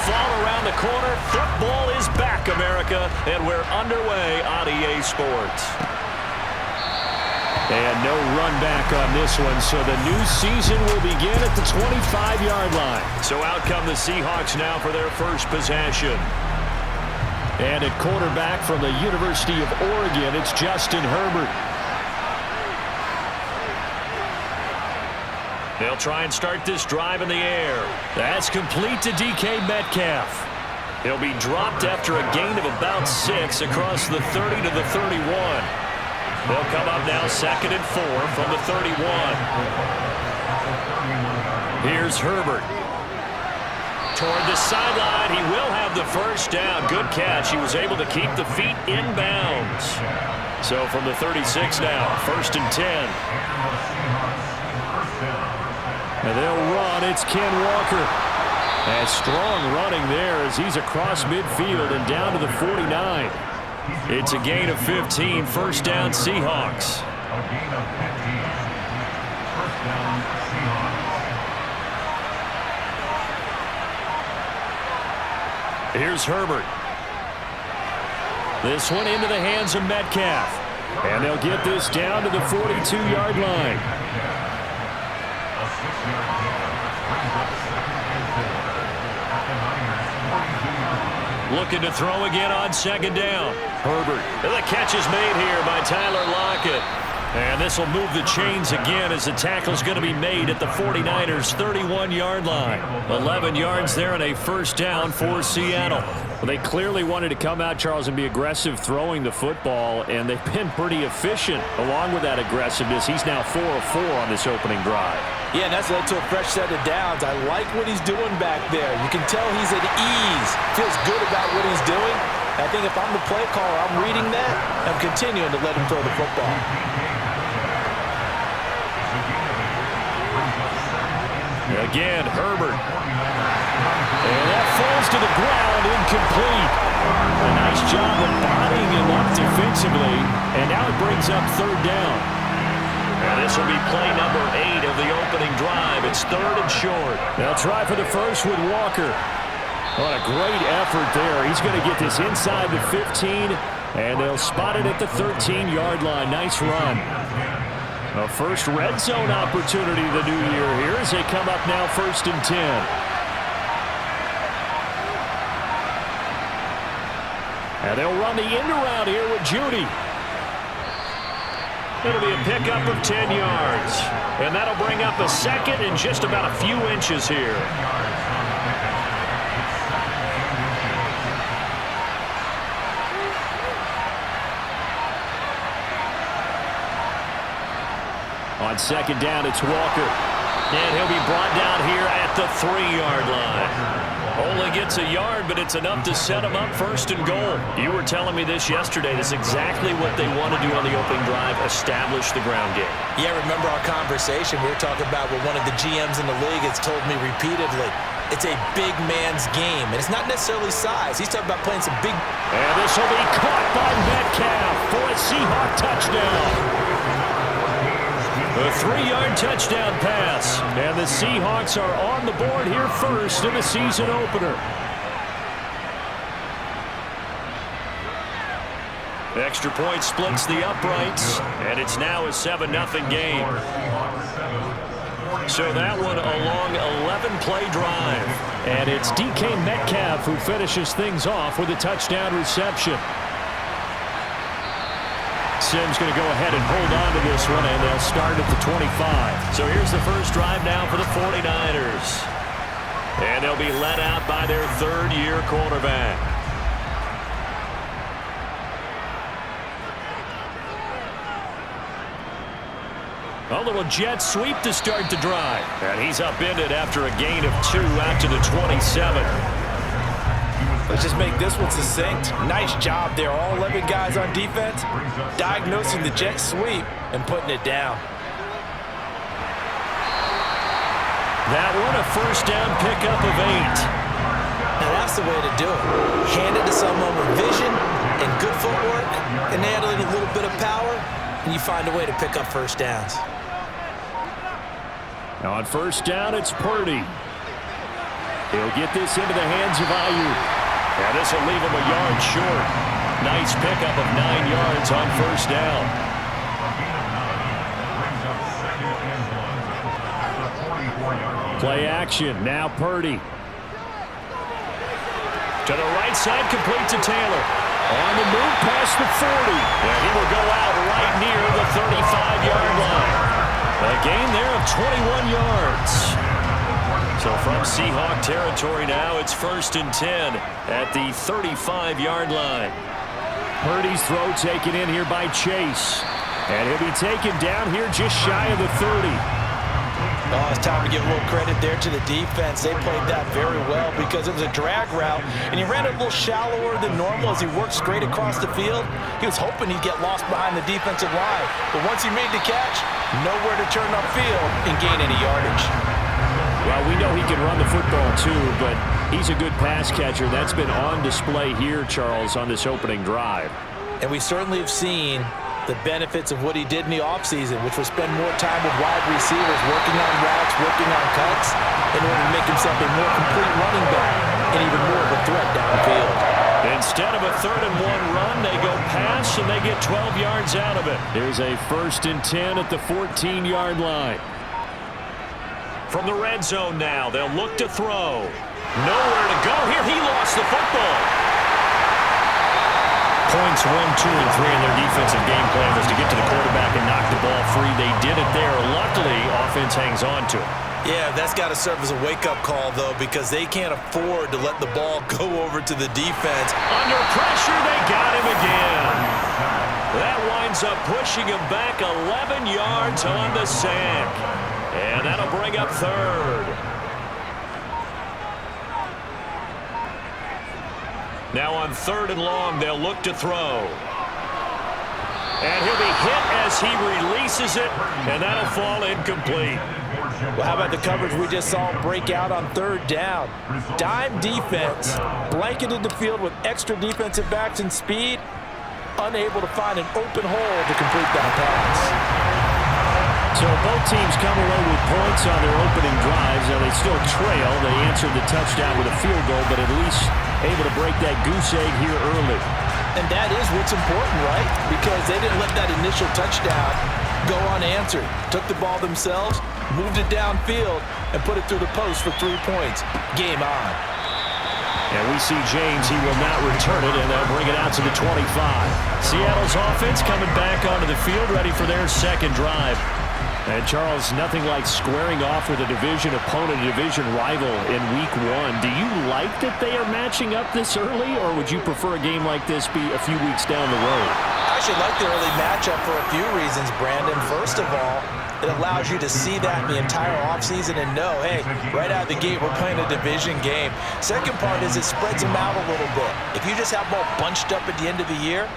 fall around the corner. Football is back, America, and we're underway on EA Sports. And no run back on this one, so the new season will begin at the 25-yard line. So out come the Seahawks now for their first possession. And at quarterback from the University of Oregon, it's Justin Herbert. They'll try and start this drive in the air. That's complete to DK Metcalf. He'll be dropped after a gain of about 6 across the 30 to the 31. They'll come up now 2nd and 4 from the 31. Here's Herbert. Toward the sideline, he will have the first down. Good catch. He was able to keep the feet in bounds. So from the 36 now, 1st and 10. And they'll run. It's Ken Walker. And strong running there as he's across midfield and down to the 49. It's a gain of 15, 1st down Seahawks. Here's Herbert. This one into the hands of Metcalf. And they'll get this down to the 42-yard line. Looking to throw again on 2nd down. Herbert. And the catch is made here by Tyler Lockett. And this will move the chains again as the tackle's going to be made at the 49ers' 31-yard line. 11 yards there and a 1st down for Seattle. Well, they clearly wanted to come out, Charles, and be aggressive throwing the football, and they've been pretty efficient along with that aggressiveness. He's now 4 of 4 on this opening drive. Yeah, and that's led to a fresh set of downs. I like what he's doing back there. You can tell he's at ease. Feels good about what he's doing. I think if I'm the play caller, I'm reading that. I'm continuing to let him throw the football. Again, Herbert. And that falls to the ground, incomplete. A nice job of bodying him up defensively, and now it brings up 3rd down. And this will be play number 8 of the opening drive. It's 3rd and short. They'll try for the first with Walker. What a great effort there. He's going to get this inside the 15, and they'll spot it at the 13-yard line. Nice run. A first red zone opportunity the new year here as they come up now 1st and 10. And they'll run the end around here with Judy. It'll be a pickup of 10 yards. And that'll bring up a 2nd and just about a few inches here. On 2nd down, it's Walker. And he'll be brought down here at the 3-yard line. Only gets a yard, but it's enough to set him up 1st and goal. You were telling me this yesterday. That's exactly what they want to do on the opening drive, establish the ground game. Yeah, remember our conversation. We were talking about what one of the GMs in the league has told me repeatedly. It's a big man's game, and it's not necessarily size. He's talking about playing some big... And this will be caught by Metcalf for a Seahawk touchdown. A 3-yard touchdown pass. And the Seahawks are on the board here first in the season opener. Extra point splits the uprights, and it's now a 7-0 game. So that one a long 11-play drive. And it's DK Metcalf who finishes things off with a touchdown reception. Sims going to go ahead and hold on to this one, and they'll start at the 25. So here's the first drive now for the 49ers. And they'll be let out by their 3rd-year quarterback. A little jet sweep to start the drive. And he's upended after a gain of 2 out to the 27. Let's just make this one succinct. Nice job there. All 11 guys on defense diagnosing the jet sweep and putting it down. That one a 1st down pickup of 8. Now that's the way to do it. Hand it to someone with vision and good footwork and add a little bit of power, and you find a way to pick up 1st downs. On 1st down, it's Purdy. He'll get this into the hands of Ayuk. And this will leave him a yard short. Nice pickup of 9 yards on first down. Play action. Now Purdy. To the right side, complete to Taylor. On the move past the 40. And he will go out right near the 35-yard line. A gain there of 21 yards. So from Seahawk territory now, it's 1st and 10 at the 35-yard line. Purdy's throw taken in here by Chase. And he'll be taken down here just shy of the 30. Oh, it's time to give a little credit there to the defense. They played that very well because it was a drag route, and he ran it a little shallower than normal as he worked straight across the field. He was hoping he'd get lost behind the defensive line, but once he made the catch, nowhere to turn upfield and gain any yardage. Well, we know he can run the football too, but he's a good pass catcher. That's been on display here, Charles, on this opening drive. And we certainly have seen the benefits of what he did in the offseason, which was spend more time with wide receivers, working on routes, working on cuts, in order to make himself a more complete running back and even more of a threat downfield. Instead of a 3rd and 1 run, they go pass, and they get 12 yards out of it. Here's a 1st and 10 at the 14-yard line. From the red zone now, they'll look to throw. Nowhere to go here. He lost the football. Points 1, 2, and 3 in their defensive game plan was to get to the quarterback and knock the ball free. They did it there. Luckily, offense hangs on to it. Yeah, that's got to serve as a wake-up call, though, because they can't afford to let the ball go over to the defense. Under pressure, they got him again. That winds up pushing him back 11 yards on the sack. And that'll bring up 3rd. Now on 3rd and long, they'll look to throw. And he'll be hit as he releases it, and that'll fall incomplete. Well, how about the coverage we just saw break out on 3rd down? Dime defense, blanketed the field with extra defensive backs and speed, unable to find an open hole to complete that pass. So both teams come away with points on their opening drives. Now they still trail. They answered the touchdown with a field goal, but at least able to break that goose egg here early. And that is what's important, right? Because they didn't let that initial touchdown go unanswered. Took the ball themselves, moved it downfield, and put it through the post for 3 points. Game on. And we see James. He will not return it, and they'll bring it out to the 25. Seattle's offense coming back onto the field, ready for their 2nd drive. And, Charles, nothing like squaring off with a division opponent, a division rival in Week 1. Do you like that they are matching up this early, or would you prefer a game like this be a few weeks down the road? I actually like the early matchup for a few reasons, Brandon. First of all, it allows you to see that the entire offseason and know, hey, right out of the gate, we're playing a division game. Second part is it spreads them out a little bit. If you just have them all bunched up at the end of the year,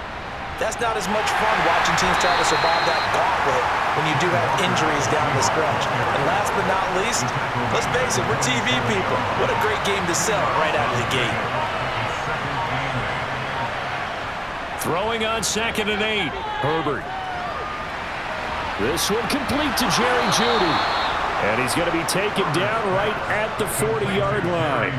that's not as much fun watching teams try to survive that gauntlet when you do have injuries down the stretch. And last but not least, let's face it, we're TV people. What a great game to sell right out of the gate. Throwing on 2nd and 8. Herbert. This one complete to Jerry Jeudy. And he's going to be taken down right at the 40-yard line.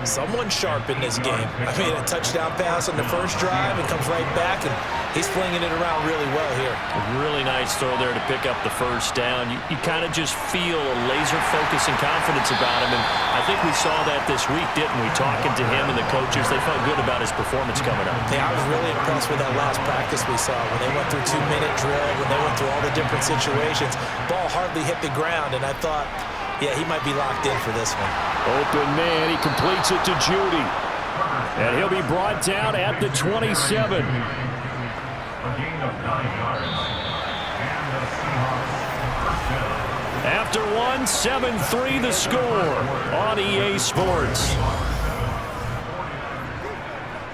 Someone sharp in this game. I mean, a touchdown pass on the first drive and comes right back, and he's flinging it around really well here. A really nice throw there to pick up the first down. You kind of just feel a laser focus and confidence about him, and I think we saw that this week, didn't we? Talking to him and the coaches, they felt good about his performance coming up. Yeah, I was really impressed with that last practice we saw when they went through 2-minute drill, when they went through all the different situations. Ball hardly hit the ground, and I thought, yeah, he might be locked in for this one. Open man, he completes it to Jeudy. And he'll be brought down at the 27. After one, 7-3 the score on EA Sports.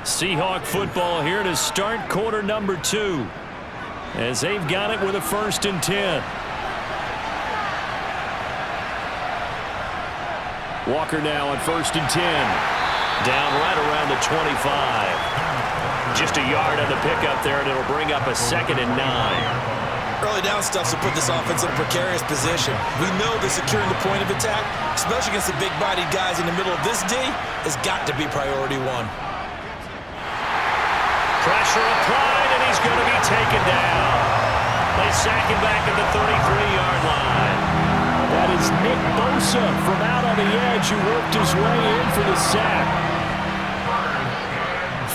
Seahawk football here to start quarter number 2 as they've got it with a 1st and 10. Walker now on 1st and 10. Down right around the 25. Just a yard on the pickup there, and it'll bring up a 2nd and 9. Early down stuff to put this offense in a precarious position. We know that securing the point of attack, especially against the big-bodied guys in the middle of this D, has got to be priority one. Pressure applied, and he's going to be taken down. They sack him back at the 33-yard line. That is Nick Bosa from out on the edge who worked his way in for the sack.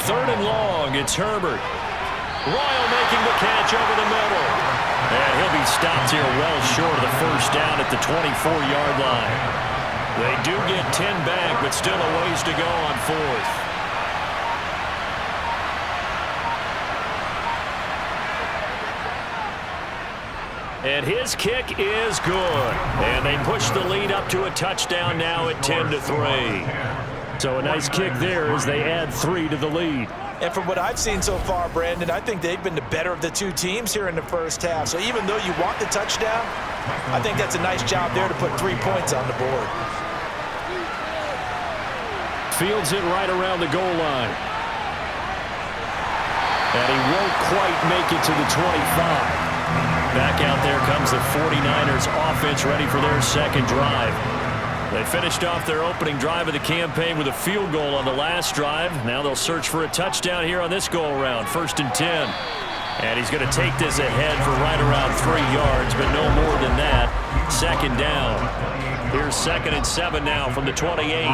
3rd and long, it's Herbert. Royal making the catch over the middle. And he'll be stopped here well short of the first down at the 24-yard line. They do get 10 back, but still a ways to go on 4th. And his kick is good. And they push the lead up to a touchdown now at 10-3. So a nice kick there as they add 3 to the lead. And from what I've seen so far, Brandon, I think they've been the better of the two teams here in the first half. So even though you want the touchdown, I think that's a nice job there to put 3 points on the board. Fields it right around the goal line. And he won't quite make it to the 25. Back out there comes the 49ers offense ready for their second drive. They finished off their opening drive of the campaign with a field goal on the last drive. Now they'll search for a touchdown here on this go-around. 1st and 10. And he's going to take this ahead for right around 3 yards, but no more than that. 2nd down. Here's 2nd and 7 now from the 28.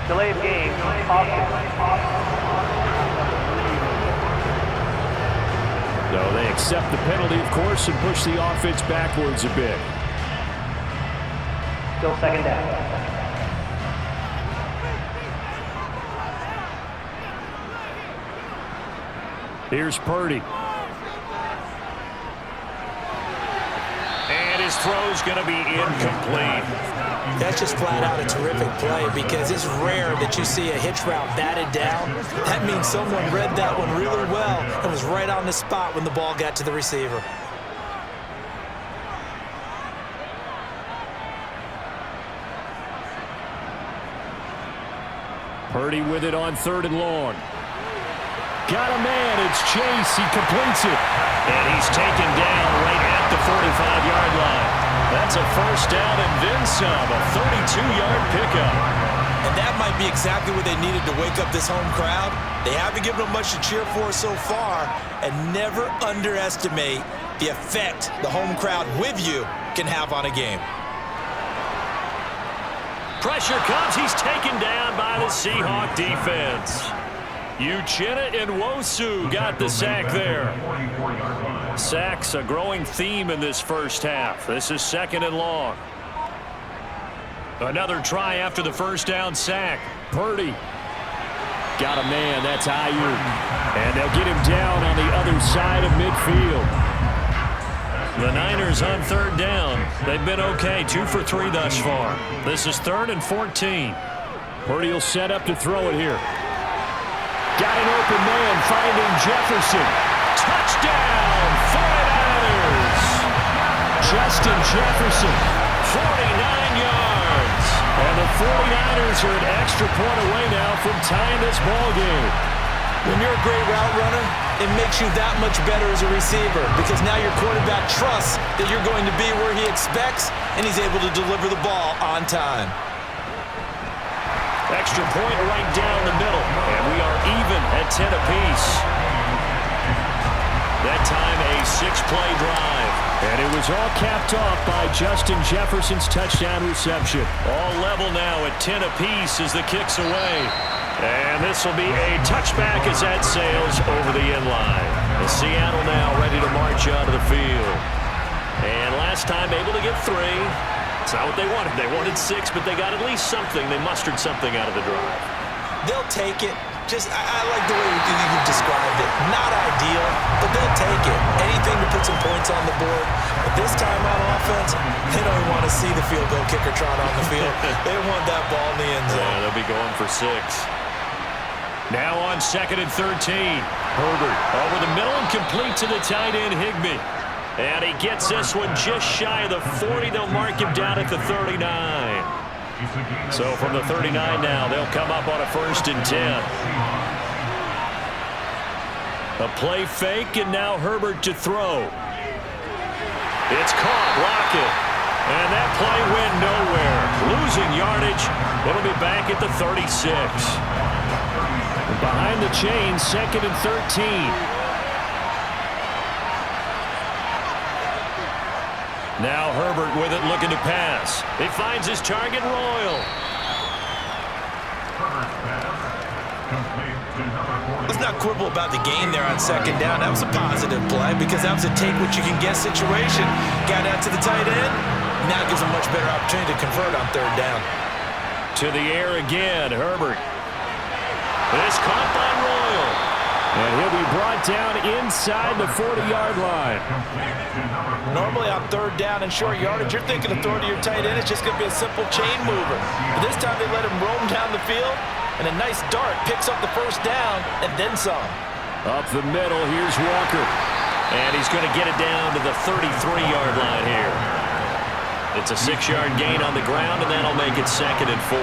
Delayed game, offense. So they accept the penalty, of course, and push the offense backwards a bit. Still 2nd down. Here's Purdy. And his throw's going to be incomplete. That's just flat out a terrific play because it's rare that you see a hitch route batted down. That means someone read that one really well and was right on the spot when the ball got to the receiver. Purdy with it on 3rd and long. Got a man. It's Chase. He completes it. And he's taken down right at the 45-yard line. That's a first down and then some, a 32-yard pickup. And that might be exactly what they needed to wake up this home crowd. They haven't given them much to cheer for so far, and never underestimate the effect the home crowd with you can have on a game. Pressure comes. He's taken down by the Seahawk defense. Uchenna Nwosu got the sack there. Sacks a growing theme in this first half. This is 2nd and long. Another try after the first down sack. Purdy. Got a man. That's Ayuk. And they'll get him down on the other side of midfield. The Niners on 3rd down. They've been okay. 2 for 3 thus far. This is 3rd and 14. Purdy will set up to throw it here. Got an open man finding Jefferson. Touchdown, 49ers. Justin Jefferson. 49 yards. And the 49ers are an extra point away now from tying this ball game. When you're a great route runner, it makes you that much better as a receiver because now your quarterback trusts that you're going to be where he expects and he's able to deliver the ball on time. Extra point right down the middle, and we are even at 10 apiece. That time a 6-play drive. And it was all capped off by Justin Jefferson's touchdown reception. All level now at 10 apiece as the kick's away. And this will be a touchback as that sails over the end line. And Seattle now ready to march out of the field. And last time able to get 3. It's not what they wanted. They wanted 6, but they got at least something. They mustered something out of the drive. They'll take it. I like the way you described it. Not ideal, but they'll take it. Anything to put some points on the board. But this time on offense, they don't want to see the field goal kicker trot on the field. They want that ball in the end zone. Yeah, they'll be going for 6. Now on 2nd and 13. Herbert over the middle and complete to the tight end Higbee. And he gets this one just shy of the 40. They'll mark him down at the 39. So from the 39 now, they'll come up on a 1st and 10. A play fake, and now Herbert to throw. It's caught. Lockett. And that play went nowhere. Losing yardage. It'll be back at the 36. Behind the chains, 2nd and 13. Now Herbert with it, looking to pass. He finds his target, Royal. Let's not quibble about the gain there on 2nd down. That was a positive play because that was a take-what-you-can-get situation. Got out to the tight end. Now gives him much better opportunity to convert on 3rd down. To the air again, Herbert. It's caught by Royal. And he'll be brought down inside the 40-yard line. Normally on 3rd down and short yardage, you're thinking of throwing to your tight end. It's just going to be a simple chain mover. But this time they let him roam down the field, and a nice dart picks up the 1st down and then some. Up the middle, here's Walker. And he's going to get it down to the 33-yard line here. It's a 6-yard gain on the ground, and that'll make it 2nd and 4.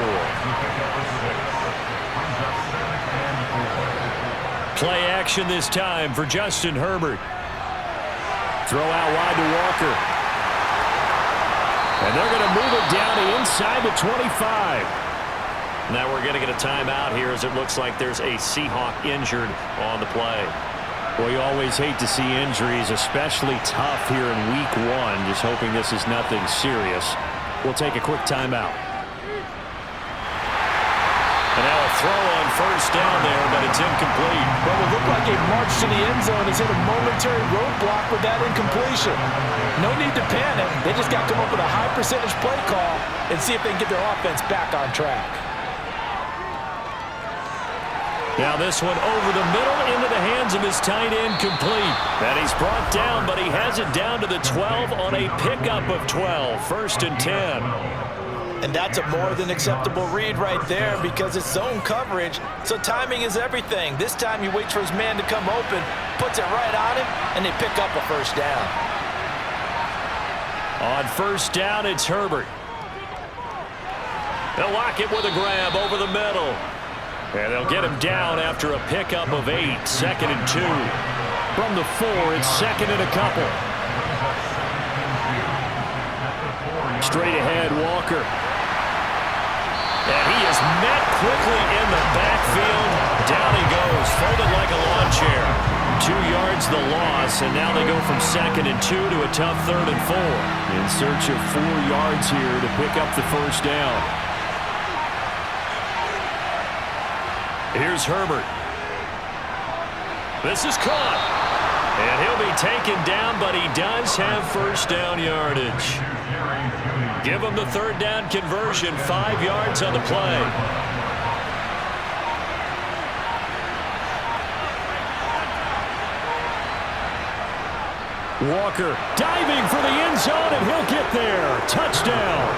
Play action this time for Justin Herbert. Throw out wide to Walker. And they're going to move it down to inside the 25. Now we're going to get a timeout here as it looks like there's a Seahawk injured on the play. Well, you always hate to see injuries, especially tough here in week 1. Just hoping this is nothing serious. We'll take a quick timeout. And now a throw on 1st down there, but it's incomplete. Well, it looked like a march to the end zone has hit a momentary roadblock with that incompletion. No need to panic. They just got to come up with a high percentage play call and see if they can get their offense back on track. Now this one over the middle into the hands of his tight end, complete. And he's brought down, but he has it down to the 12 on a pickup of 12. 1st and 10. And that's a more than acceptable read right there because it's zone coverage, so timing is everything. This time he waits for his man to come open, puts it right on him, and they pick up a 1st down. On 1st down, it's Herbert. They'll lock it with a grab over the middle. And they'll get him down after a pickup of 8. 2nd and 2. From the 4, it's 2nd and a couple. Straight ahead, Walker. And he is met quickly in the backfield. Down he goes, folded like a lawn chair. 2 yards the loss, and now they go from 2nd and 2 to a tough 3rd and 4. In search of 4 yards here to pick up the 1st down. Here's Herbert. This is caught. And he'll be taken down, but he does have 1st down yardage. Give him the 3rd down conversion, 5 yards on the play. Walker diving for the end zone, and he'll get there. Touchdown.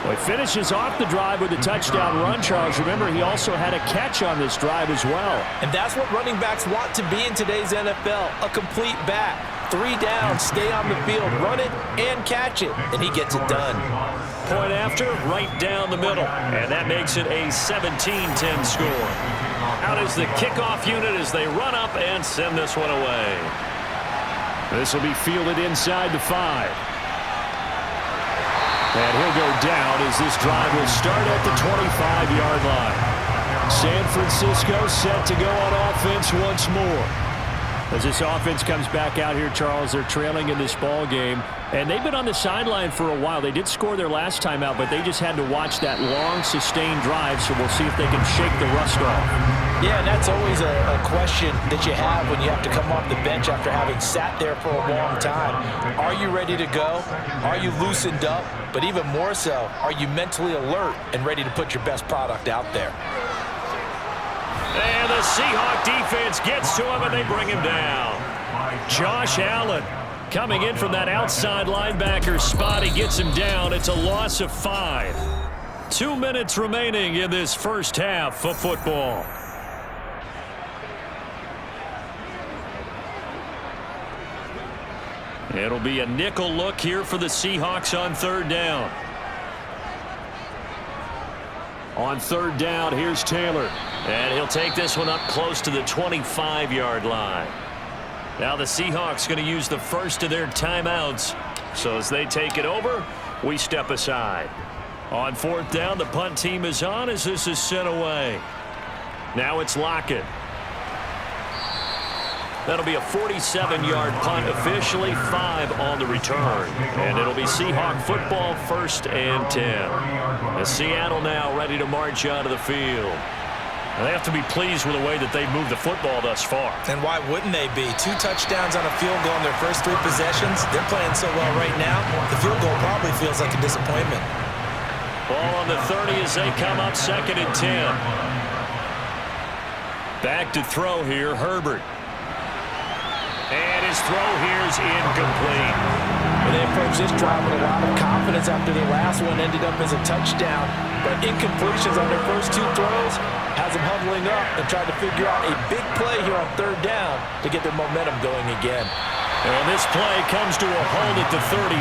Well, he finishes off the drive with a touchdown run, Charles. Remember, he also had a catch on this drive as well. And that's what running backs want to be in today's NFL, a complete back. 3 downs, stay on the field, run it, and catch it, and he gets it done. Point after, right down the middle, and that makes it a 17-10 score. Out is the kickoff unit as they run up and send this one away. This will be fielded inside the 5. And he'll go down as this drive will start at the 25-yard line. San Francisco set to go on offense once more. As this offense comes back out here, Charles, they're trailing in this ball game. And they've been on the sideline for a while. They did score their last time out, but they just had to watch that long, sustained drive, so we'll see if they can shake the rust off. Yeah, and that's always a question that you have when you have to come off the bench after having sat there for a long time. Are you ready to go? Are you loosened up? But even more so, are you mentally alert and ready to put your best product out there? And the Seahawk defense gets to him, and they bring him down. Josh Allen coming in from that outside linebacker spot. He gets him down. It's a loss of 5. 2 minutes remaining in this first half of football. It'll be a nickel look here for the Seahawks on third down. On third down, here's Taylor. And he'll take this one up close to the 25-yard line. Now the Seahawks going to use the first of their timeouts. So as they take it over, we step aside. On fourth down, the punt team is on as this is sent away. Now it's Lockett. That'll be a 47-yard punt, officially 5 on the return. And it'll be Seahawk football, 1st and 10. As Seattle now ready to march out of the field. They have to be pleased with the way that they've moved the football thus far. And why wouldn't they be? 2 touchdowns on a field goal in their first 3 possessions. They're playing so well right now, the field goal probably feels like a disappointment. Ball on the 30 as they come up 2nd and 10. Back to throw here, Herbert. And his throw here is incomplete. Well, they approached this drive with a lot of confidence after their last one ended up as a touchdown. But incompletions on their first 2 throws has them huddling up and trying to figure out a big play here on third down to get their momentum going again. And this play comes to a hold at the 33,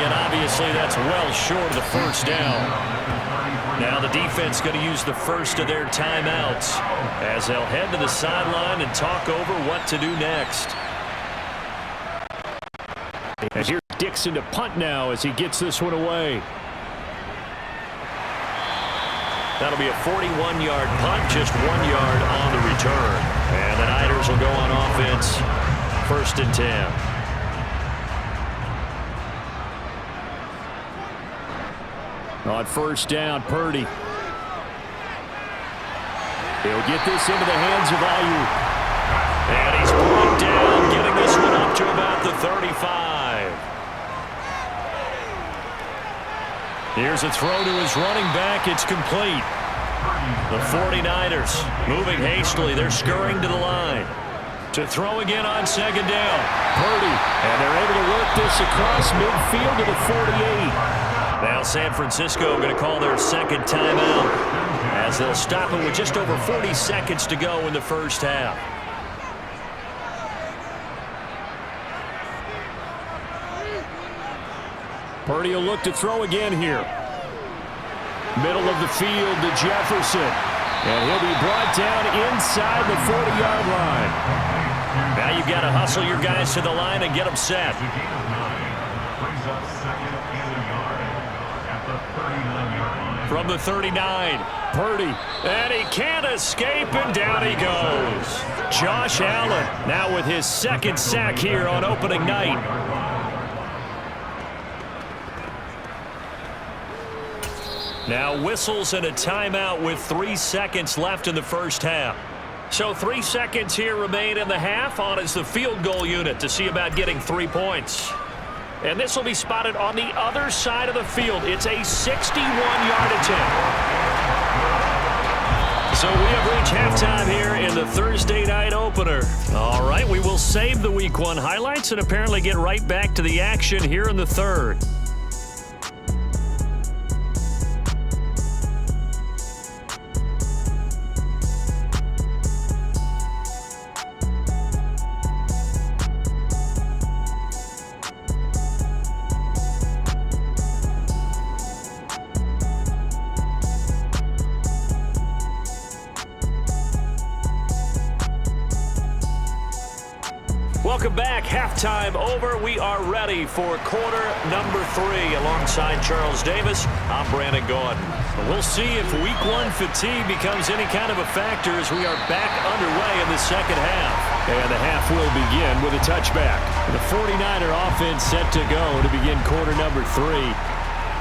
and obviously that's well short of the first down. Now the defense going to use the first of their timeouts as they'll head to the sideline and talk over what to do next. And here's Dixon to punt now as he gets this one away. That'll be a 41-yard punt, just 1 yard on the return. And the Niners will go on offense, 1st and 10. On first down, Purdy. He'll get this into the hands of Ayuk. And he's brought down, getting this one up to about the 35. Here's a throw to his running back. It's complete. The 49ers moving hastily. They're scurrying to the line. To throw again on 2nd down. Purdy. And they're able to work this across midfield to the 48. Now San Francisco going to call their 2nd timeout as they'll stop it with just over 40 seconds to go in the first half. Purdy will look to throw again here. Middle of the field to Jefferson. And he'll be brought down inside the 40-yard line. Now you've got to hustle your guys to the line and get them set. From the 39, Purdy. And he can't escape, and down he goes. Josh Allen now with his 2nd sack here on opening night. Now whistles and a timeout with 3 seconds left in the first half. So 3 seconds here remain in the half. On is the field goal unit to see about getting 3 points. And this will be spotted on the other side of the field. It's a 61-yard attempt. So we have reached halftime here in the Thursday night opener. All right, we will save the Week 1 highlights and apparently get right back to the action here in the third. Welcome back. Halftime over. We are ready for quarter number 3. Alongside Charles Davis, I'm Brandon Gaudin. We'll see if Week 1 fatigue becomes any kind of a factor as we are back underway in the second half. And the half will begin with a touchback. The 49er offense set to go to begin quarter number 3.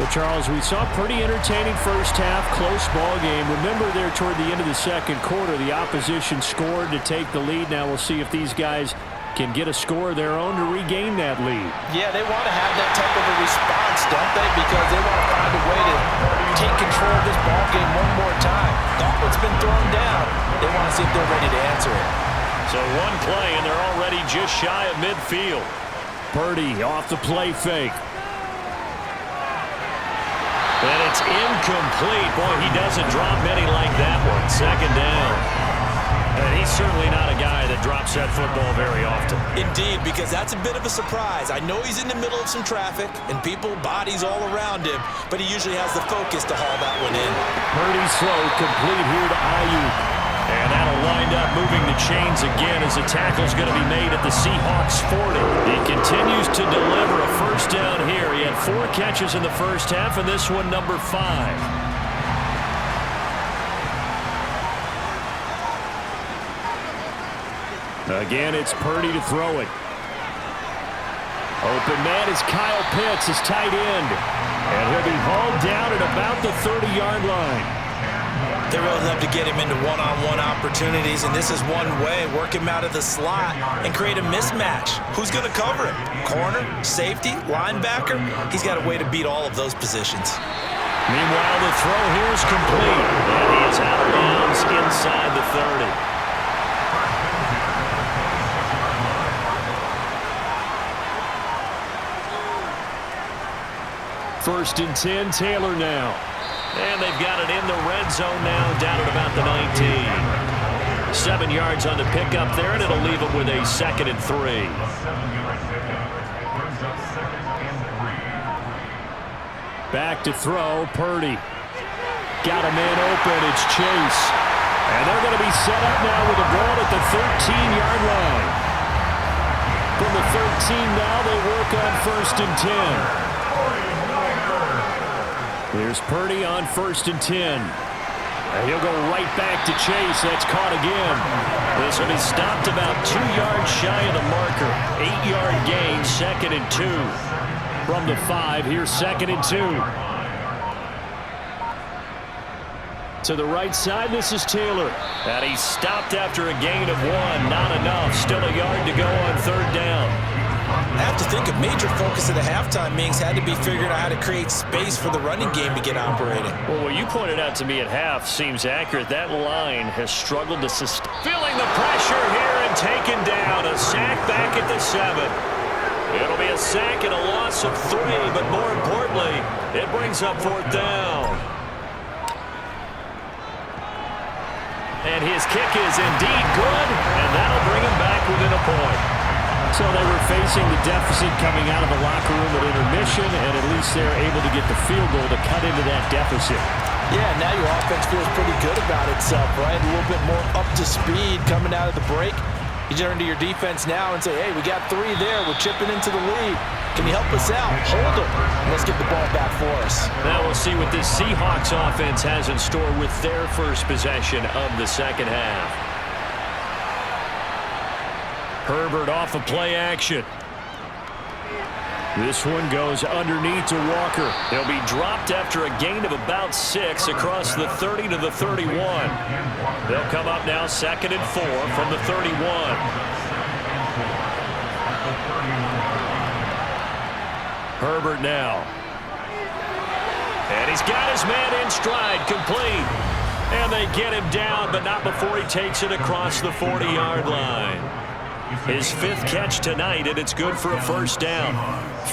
Well, Charles, we saw a pretty entertaining first half, close ball game. Remember there toward the end of the second quarter, the opposition scored to take the lead. Now we'll see if these guys can get a score of their own to regain that lead. Yeah, they want to have that type of a response, don't they? Because they want to find a way to take control of this ball game one more time. Gauntlet's been thrown down. They want to see if they're ready to answer it. So one play, and they're already just shy of midfield. Purdy off the play fake. And it's incomplete. Boy, he doesn't drop many like that one. 2nd down. And he's certainly not a guy that drops that football very often. Indeed, because that's a bit of a surprise. I know he's in the middle of some traffic and people, bodies all around him, but he usually has the focus to haul that one in. Purdy's throw complete here to Ayuk. And that'll wind up moving the chains again as the tackle's going to be made at the Seahawks 40. He continues to deliver a first down here. He had 4 catches in the first half, and this one number 5. Again, it's Purdy to throw it. Open man is Kyle Pitts, his tight end. And he'll be hauled down at about the 30-yard line. They really love to get him into one-on-one opportunities, and this is one way. Work him out of the slot and create a mismatch. Who's going to cover him? Corner, safety, linebacker? He's got a way to beat all of those positions. Meanwhile, the throw here is complete. And he is out of bounds inside the 30. First and 10, Taylor now. And they've got it in the red zone now, down at about the 19. 7 yards on the pickup there, and it'll leave them with a 2nd and 3. Back to throw, Purdy. Got a man open, it's Chase. And they're going to be set up now with a ball at the 13-yard line. From the 13 now, they work on first and 10. Here's Purdy on first and 10. And he'll go right back to Chase. That's caught again. This will be stopped about 2 yards shy of the marker. 8-yard gain, 2nd and 2. From the 5, here's 2nd and 2. To the right side, this is Taylor. And he's stopped after a gain of 1. Not enough. Still a yard to go on 3rd down. I have to think a major focus of the halftime meetings had to be figuring out how to create space for the running game to get operating. Well, what you pointed out to me at half seems accurate. That line has struggled to sustain. Feeling the pressure here and taken down. A sack back at the 7. It'll be a sack and a loss of 3, but more importantly, it brings up 4th down. And his kick is indeed good, and that'll bring him back within a point. So they were facing the deficit coming out of the locker room at intermission, and at least they're able to get the field goal to cut into that deficit. Yeah, now your offense feels pretty good about itself, right? A little bit more up to speed coming out of the break. You turn to your defense now and say, hey, we got 3 there. We're chipping into the lead. Can you help us out? Hold them. Let's get the ball back for us. Now we'll see what this Seahawks offense has in store with their first possession of the second half. Herbert off of play action. This one goes underneath to Walker. He'll be dropped after a gain of about 6 across the 30 to the 31. They'll come up now 2nd and 4 from the 31. Herbert now. And he's got his man in stride, complete. And they get him down, but not before he takes it across the 40-yard line. His 5th catch tonight, and it's good for a first down.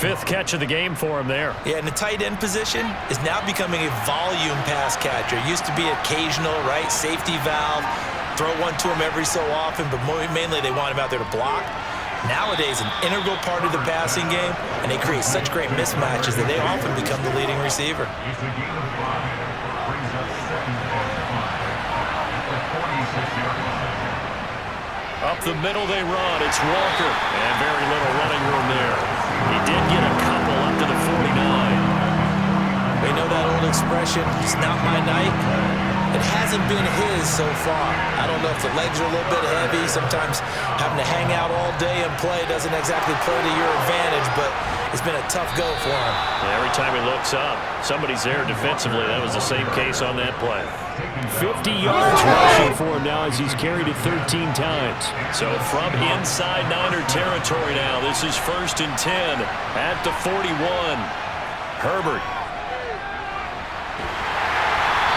5th catch of the game for him there. Yeah, and the tight end position is now becoming a volume pass catcher. It used to be occasional, right? Safety valve, throw one to him every so often, but mainly they want him out there to block. Nowadays, an integral part of the passing game, and they create such great mismatches that they often become the leading receiver. Up the middle they run. It's Walker. And very little running room there. He did get a couple up to the 49. They know that old expression, it's not my night. It hasn't been his so far. I don't know if the legs are a little bit heavy. Sometimes having to hang out all day and play doesn't exactly play to your advantage, but it's been a tough go for him. Yeah, every time he looks up, somebody's there defensively. That was the same case on that play. 50 yards rushing for him now as he's carried it 13 times. So from inside Niner territory now, this is 1st and 10 at the 41. Herbert.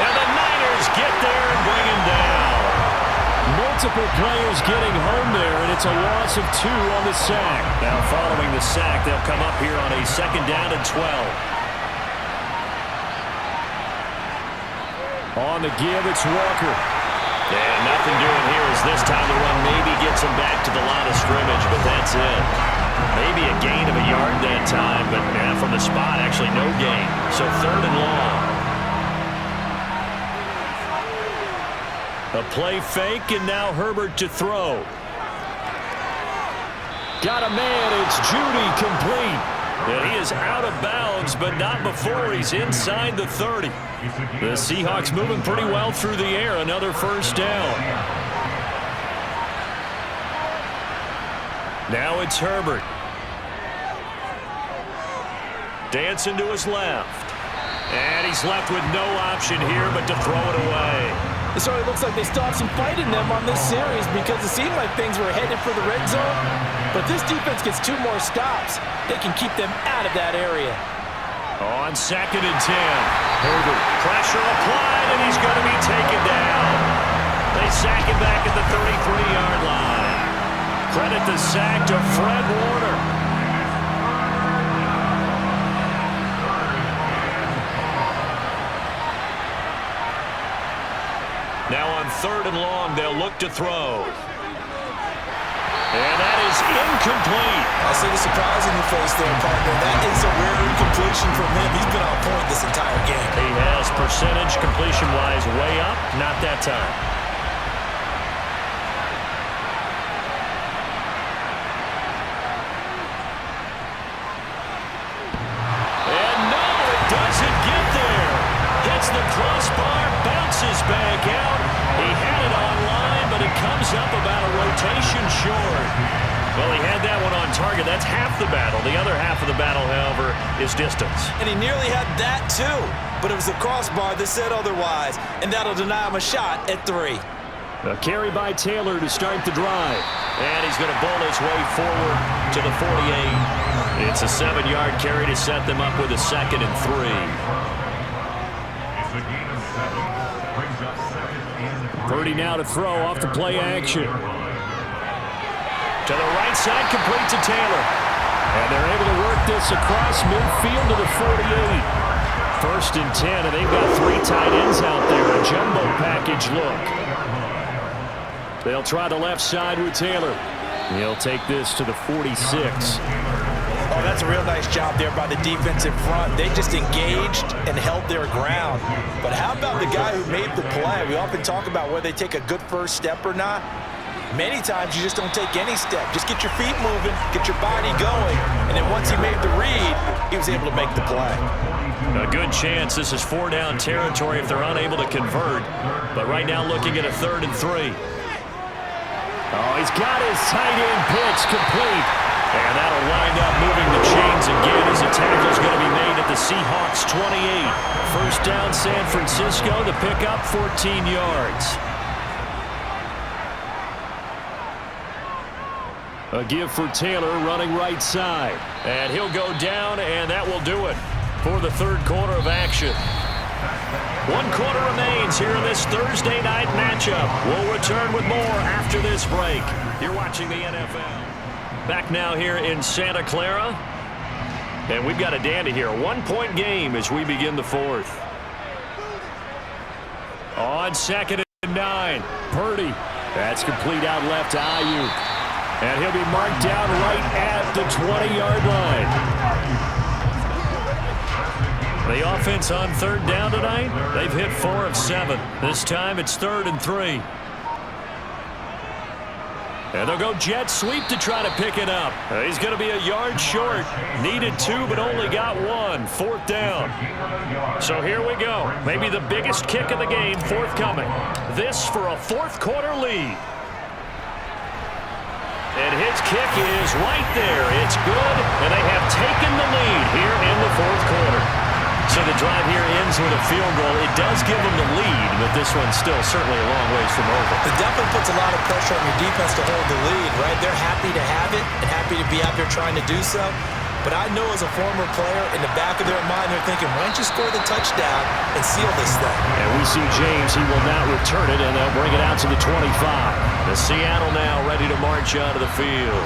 And the Niners get there and bring him down. Multiple players getting home there, and it's a loss of 2 on the sack. Now following the sack, they'll come up here on a 2nd down and 12. On the give, it's Walker. And nothing doing here as this time the run maybe gets him back to the line of scrimmage, but that's it. Maybe a gain of a yard that time, but from the spot, actually no gain. So 3rd and long. A play fake, and now Herbert to throw. Got a man. It's Judy, complete. And he is out of bounds, but not before he's inside the 30. The Seahawks moving pretty well through the air. Another first down. Now it's Herbert. Dancing to his left. And he's left with no option here but to throw it away. It sort of looks like they still have some fight in them on this series because it seemed like things were headed for the red zone. But this defense gets 2 more stops. They can keep them out of that area. On 2nd and 10. Herbert, pressure applied, and he's going to be taken down. They sack him back at the 33-yard line. Credit the sack to Fred Warner. Now on 3rd and long, they'll look to throw. And that is incomplete. I see the surprise in your face there, partner. That is a rare incompletion from him. He's been on point this entire game. He has percentage completion-wise way up. Not that time. And no, it doesn't get there. Hits the crossbar, bounces back out. He had it online, but it comes up about a rotation short. Well, he had that one on target. That's half the battle. The other half of the battle, however, is distance. And he nearly had that too, but it was the crossbar that said otherwise, and that'll deny him a shot at 3. A carry by Taylor to start the drive. And he's going to bowl his way forward to the 48. It's a 7-yard carry to set them up with a 2nd and 3. 30 now to throw off the play action. To the right side, complete to Taylor. And they're able to work this across midfield to the 48. 1st and 10, and they've got 3 tight ends out there. A jumbo package look. They'll try the left side with Taylor. He'll take this to the 46. Oh, that's a real nice job there by the defensive front. They just engaged and held their ground. But how about the guy who made the play? We often talk about whether they take a good first step or not. Many times you just don't take any step. Just get your feet moving, get your body going, and then once he made the read, he was able to make the play. A good chance this is 4-down territory if they're unable to convert. But right now looking at a 3rd and 3. Oh, he's got his tight end pitch complete. And that'll wind up moving the chains again as a tackle's going to be made at the Seahawks 28. 1st down San Francisco, the pickup 14 yards. A give for Taylor running right side. And he'll go down, and that will do it for the 3rd quarter of action. 1 quarter remains here in this Thursday night matchup. We'll return with more after this break. You're watching the NFL. Back now here in Santa Clara. And we've got a dandy here. 1-point game as we begin the 4th. On 2nd and 9. Purdy. That's complete out left to Ayuk. And he'll be marked down right at the 20-yard line. The offense on 3rd down tonight, they've hit 4 of 7. This time it's 3rd and 3. And they'll go jet sweep to try to pick it up. He's going to be a yard short. Needed 2, but only got 1. 4th down. So here we go. Maybe the biggest kick of the game forthcoming. This for a 4th quarter lead. And his kick is right there. It's good, and they have taken the lead here in the 4th quarter. So the drive here ends with a field goal. It does give them the lead, but this one's still certainly a long ways from over. It definitely puts a lot of pressure on your defense to hold the lead, right? They're happy to have it and happy to be out there trying to do so. But I know as a former player, in the back of their mind, they're thinking, why don't you score the touchdown and seal this thing? And we see James. He will not return it, and they'll bring it out to the 25. The Seattle now ready to march out of the field.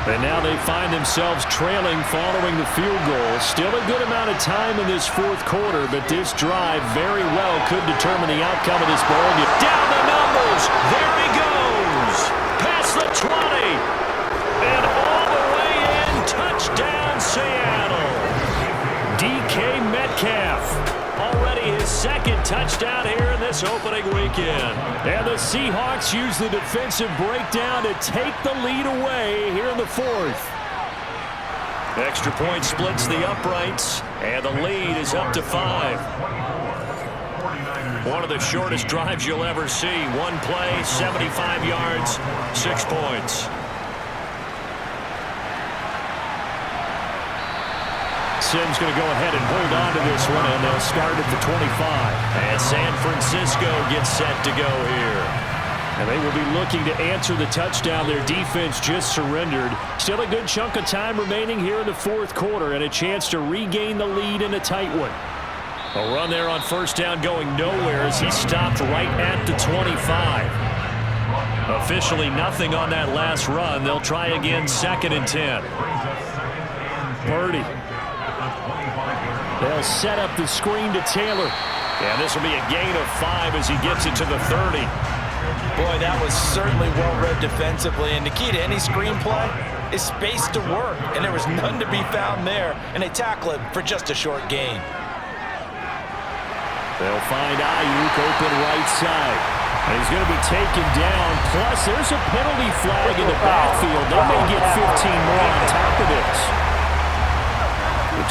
And now they find themselves trailing following the field goal. Still a good amount of time in this fourth quarter, but this drive very well could determine the outcome of this ball game. Down the numbers. There he goes. Past the 20. And all the way in. Touchdown, Seattle. DK Metcalf. Already his second touchdown here in this opening weekend. And the Seahawks use the defensive breakdown to take the lead away here in the fourth. Extra point splits the uprights, and the lead is up to 5. One of the shortest drives you'll ever see. One play, 75 yards, 6 points. Sims going to go ahead and hold on to this one, and they'll start at the 25. And San Francisco gets set to go here. And they will be looking to answer the touchdown their defense just surrendered. Still a good chunk of time remaining here in the fourth quarter, and a chance to regain the lead in a tight one. A run there on first down going nowhere as he stopped right at the 25. Officially nothing on that last run. They'll try again 2nd and 10. Purdy. They'll set up the screen to Taylor. And this will be a gain of 5 as he gets it to the 30. Boy, that was certainly well-read defensively. And the key to any screenplay is space to work. And there was none to be found there. And they tackle it for just a short gain. They'll find Ayuk open right side. And he's going to be taken down. Plus, there's a penalty flag in the backfield. They may get 15 more on top of this.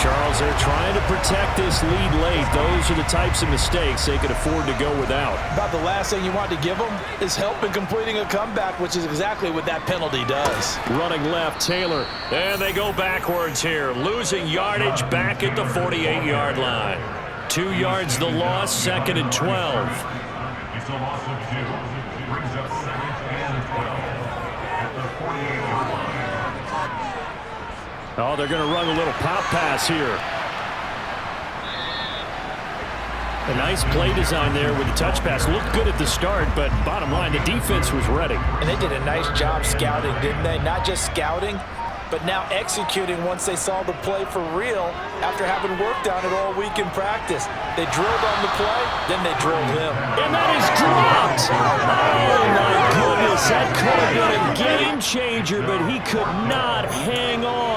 Charles, they're trying to protect this lead late. Those are the types of mistakes they could afford to go without. About the last thing you want to give them is help in completing a comeback, which is exactly what that penalty does. Running left, Taylor. And they go backwards here, losing yardage back at the 48-yard line. 2 yards the loss, 2nd and 12. Oh, they're going to run a little pop pass here. A nice play design there with the touch pass. Looked good at the start, but bottom line, the defense was ready. And they did a nice job scouting, didn't they? Not just scouting, but now executing once they saw the play for real after having worked on it all week in practice. They drilled on the play, then they drilled him. And that is dropped! Oh, my goodness, that could have been a game changer, but he could not hang on.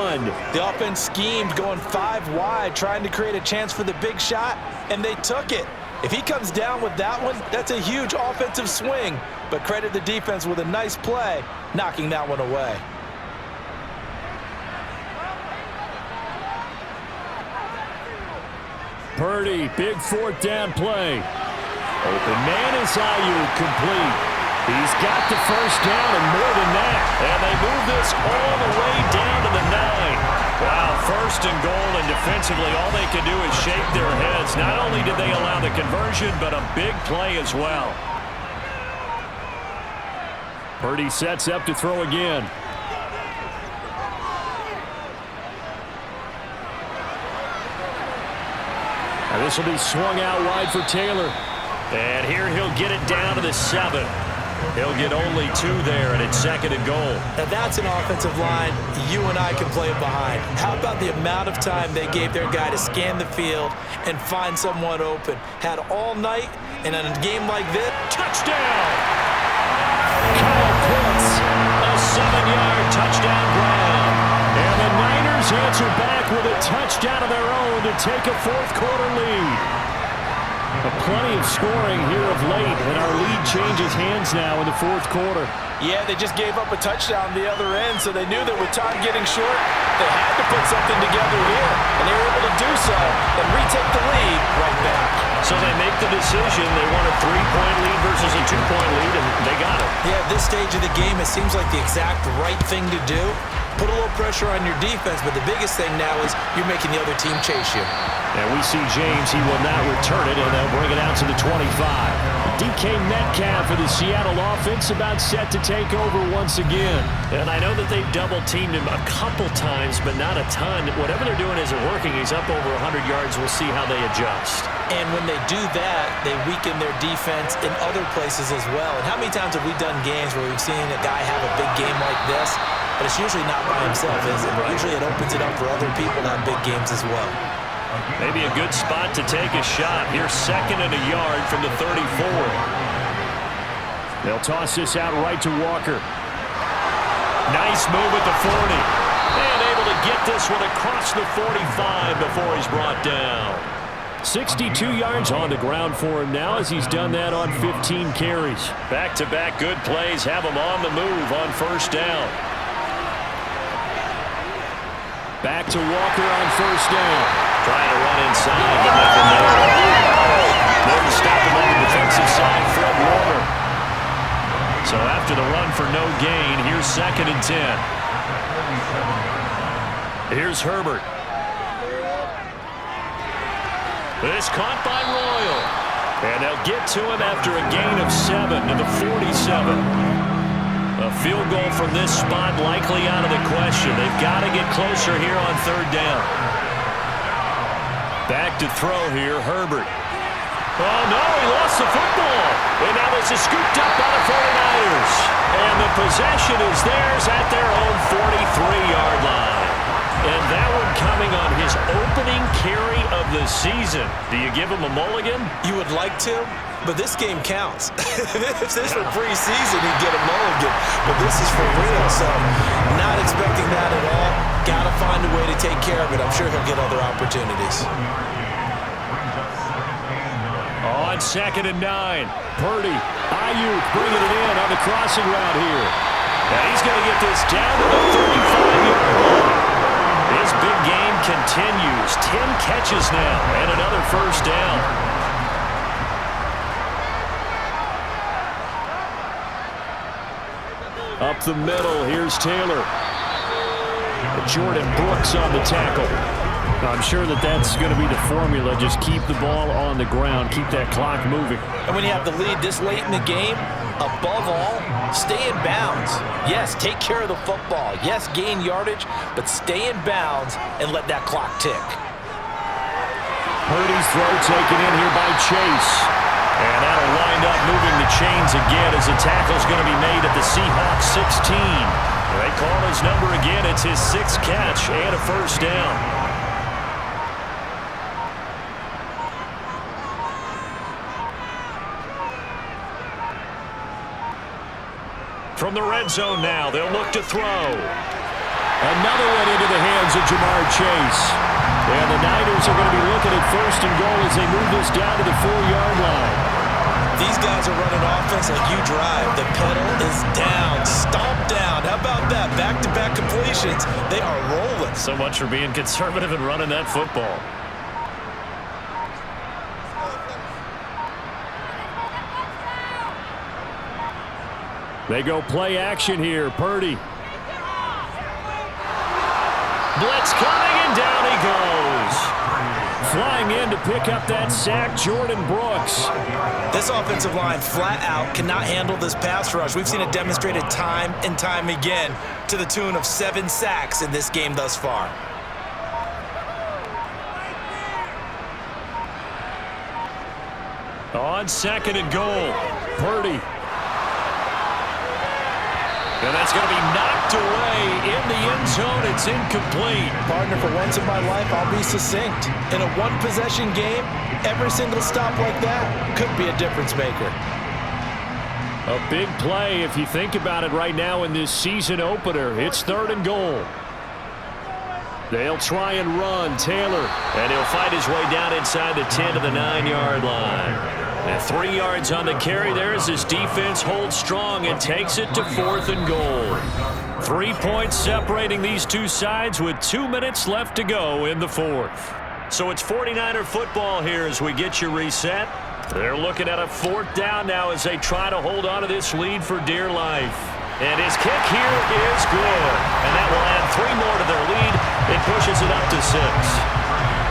The offense schemed going 5 wide, trying to create a chance for the big shot, and they took it. If he comes down with that one, that's a huge offensive swing. But credit the defense with a nice play, knocking that one away. Purdy, big 4th down play. Open man is Ayuk, complete. He's got the first down and more than that. And they move this all the way down to the 9. Wow, 1st and goal, and defensively all they can do is shake their heads. Not only did they allow the conversion, but a big play as well. Purdy sets up to throw again. Now this will be swung out wide for Taylor. And here he'll get it down to the 7. He'll get only 2 there, and it's 2nd and goal. Now that's an offensive line you and I can play behind. How about the amount of time they gave their guy to scan the field and find someone open? Had all night, and in a game like this, touchdown! Kyle Pitts, a 7-yard touchdown grab. And the Niners answer back with a touchdown of their own to take a fourth quarter lead. Plenty of scoring here of late, and our lead changes hands now in the fourth quarter. Yeah, they just gave up a touchdown the other end, so they knew that with time getting short, they had to put something together here, and they were able to do so and retake the lead right back. So they make the decision. They want a 3-point lead versus a 2-point lead, and they got it. Yeah, at this stage of the game, it seems like the exact right thing to do. Put a little pressure on your defense, but the biggest thing now is you're making the other team chase you. And we see James. He will not return it, and they'll bring it out to the 25. DK Metcalf for the Seattle offense about set to take over once again. And I know that they've double-teamed him a couple times, but not a ton. Whatever they're doing isn't working. He's up over 100 yards. We'll see how they adjust. And when they do that, they weaken their defense in other places as well. And how many times have we done games where we've seen a guy have a big game like this, but it's usually not by himself, is it? Usually it opens it up for other people to have big games as well. Maybe a good spot to take a shot. Here's 2nd and a yard from the 34. They'll toss this out right to Walker. Nice move at the 40. And able to get this one across the 45 before he's brought down. 62 yards on the ground for him now as he's done that on 15 carries. Back-to-back good plays have him on the move on 1st down. Back to Walker on 1st down. Trying to run inside, but nothing there. There to stop him on the defensive side, Fred Warner. So after the run for no gain, here's 2nd and 10. Here's Herbert. This caught by Royal. And they'll get to him after a gain of 7 to the 47. A field goal from this spot likely out of the question. They've got to get closer here on 3rd down. Back to throw here, Herbert. Oh, no, he lost the football. And now this is scooped up by the 49ers. And the possession is theirs at their own 43-yard line. And that one coming on his opening carry of the season. Do you give him a mulligan? You would like to, but this game counts. If this were preseason, he'd get a mulligan. But this is for real, so not expecting that at all. Got to find a way to take care of it. I'm sure he'll get other opportunities. On 2nd and 9. Purdy. Ayuk bringing it in on the crossing route here. And he's going to get this down to the 35-yard line. His big game continues. 10 catches now and another 1st down. Up the middle, here's Taylor. Jordan Brooks on the tackle. I'm sure that's going to be the formula. Just keep the ball on the ground. Keep that clock moving. And when you have the lead this late in the game, above all, stay in bounds. Yes, take care of the football. Yes, gain yardage, but stay in bounds and let that clock tick. Purdy's throw taken in here by Chase. And that'll wind up moving the chains again as the tackle's going to be made at the Seahawks 16. They call his number again. It's his 6th catch and a 1st down. From the red zone now, they'll look to throw. Another one into the hands of Jamar Chase. And the Niners are going to be looking at 1st and goal as they move this down to the 4-yard line. These guys are running offense like you drive. The pedal is down. Stomp down. How about that? Back-to-back completions. They are rolling. So much for being conservative and running that football. They go play action here. Purdy. Blitz coming, and down he goes. Flying in to pick up that sack, Jordan Brooks. This offensive line flat out cannot handle this pass rush. We've seen it demonstrated time and time again to the tune of 7 sacks in this game thus far. On 2nd and goal, Purdy. And that's going to be knocked away in the end zone. It's incomplete. Partner, for once in my life, I'll be succinct. In a one-possession game, every single stop like that could be a difference maker. A big play if you think about it right now in this season opener. It's 3rd and goal. They'll try and run. Taylor. And he'll fight his way down inside the 10 to the 9-yard line. And 3 yards on the carry there as his defense holds strong and takes it to 4th and goal. 3 points separating these two sides with 2 minutes left to go in the 4th. So it's 49er football here as we get you reset. They're looking at a 4th down now as they try to hold on to this lead for dear life. And his kick here is good. And that will add 3 more to their lead. It pushes it up to 6.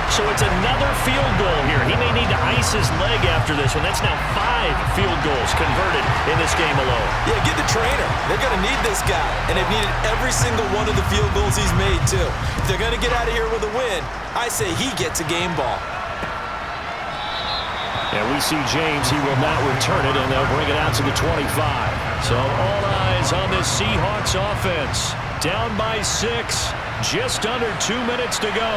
So it's another field goal here. He may need to ice his leg after this one. That's now 5 field goals converted in this game alone. Yeah, get the trainer. They're going to need this guy. And they've needed every single one of the field goals he's made, too. If they're going to get out of here with a win, I say he gets a game ball. And we see James. He will not return it, and they'll bring it out to the 25. So all eyes on this Seahawks offense. down by 6. Just under 2 minutes to go.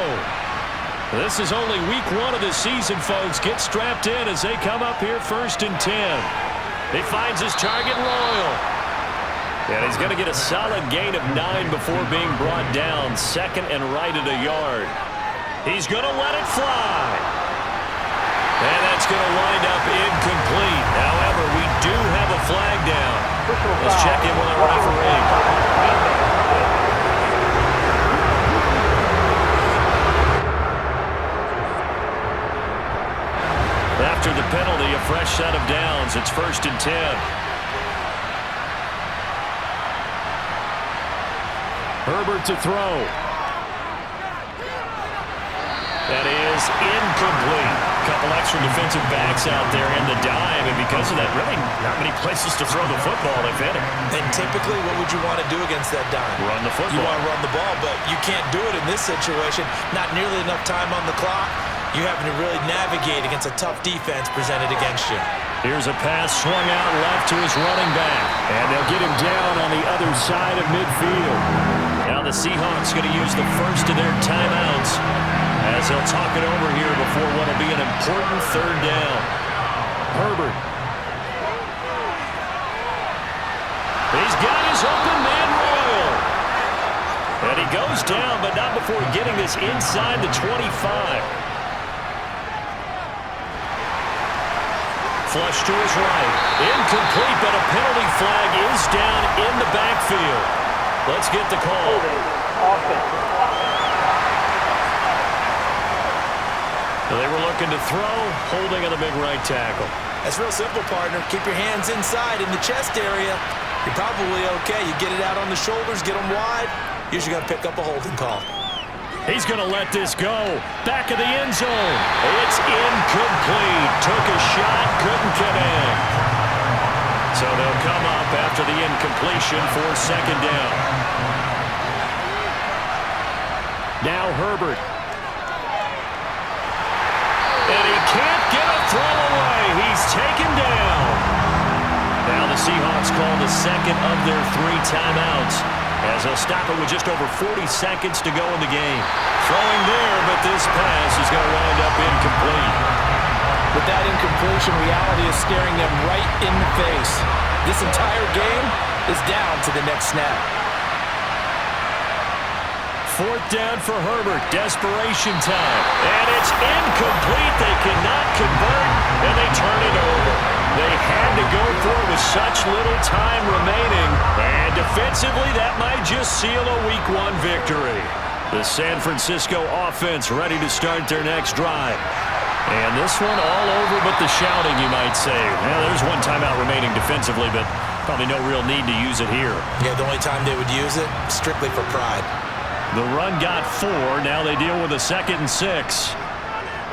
This is only week 1 of the season, folks. Get strapped in as they come up here 1st and 10. He finds his target, Royal. And he's going to get a solid gain of 9 before being brought down. 2nd and right at a yard. He's going to let it fly. And that's going to wind up incomplete. However, we do have a flag down. Let's check in with our referee. After the penalty, a fresh set of downs. It's 1st and 10. Herbert to throw. That is incomplete. A couple extra defensive backs out there in the dime, and because of that, really not many places to throw the football, if any. And typically, what would you want to do against that dime? Run the football. You want to run the ball, but you can't do it in this situation. Not nearly enough time on the clock. You're having to really navigate against a tough defense presented against you. Here's a pass swung out left to his running back. And they'll get him down on the other side of midfield. Now the Seahawks going to use the first of their timeouts as they'll talk it over here before what will be an important 3rd down. Herbert. He's got his open man, Royal. And he goes down, but not before getting this inside the 25. Flush to his right. Incomplete, but a penalty flag is down in the backfield. Let's get the call. They were looking to throw, holding on the big right tackle. That's real simple, partner. Keep your hands inside in the chest area. You're probably okay. You get it out on the shoulders, get them wide. Usually got to pick up a holding call. He's going to let this go. Back of the end zone. It's incomplete. Took a shot, couldn't connect. So they'll come up after the incompletion for 2nd down. Now Herbert. And he can't get a throw away. He's taken down. Now the Seahawks call the 2nd of their 3 timeouts, as they'll stop it with just over 40 seconds to go in the game. Throwing there, but this pass is going to wind up incomplete. With that incompletion, reality is staring them right in the face. This entire game is down to the next snap. 4th down for Herbert. Desperation time. And it's incomplete. They cannot convert, and they turn it over. They had to go for it with such little time remaining. And defensively, that might just seal a Week 1 victory. The San Francisco offense ready to start their next drive. And this one all over but the shouting, you might say. Well, there's one timeout remaining defensively, but probably no real need to use it here. Yeah, the only time they would use it, strictly for pride. The run got 4. Now they deal with a 2nd and 6.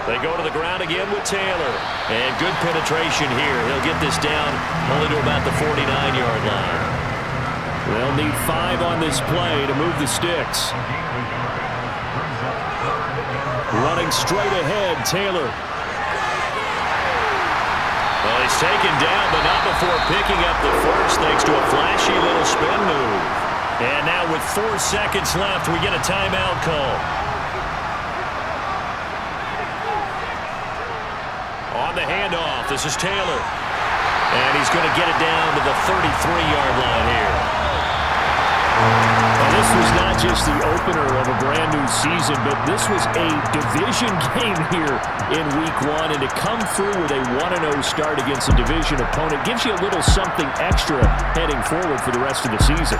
They go to the ground again with Taylor. And good penetration here. He'll get this down only to about the 49-yard line. They'll need 5 on this play to move the sticks. Running straight ahead, Taylor. Well, he's taken down, but not before picking up the first thanks to a flashy little spin move. And now with 4 seconds left, we get a timeout call. On the handoff, this is Taylor. And he's going to get it down to the 33-yard line here. Well, this was not just the opener of a brand new season, but this was a division game here in Week 1. And to come through with a 1-0 start against a division opponent gives you a little something extra heading forward for the rest of the season.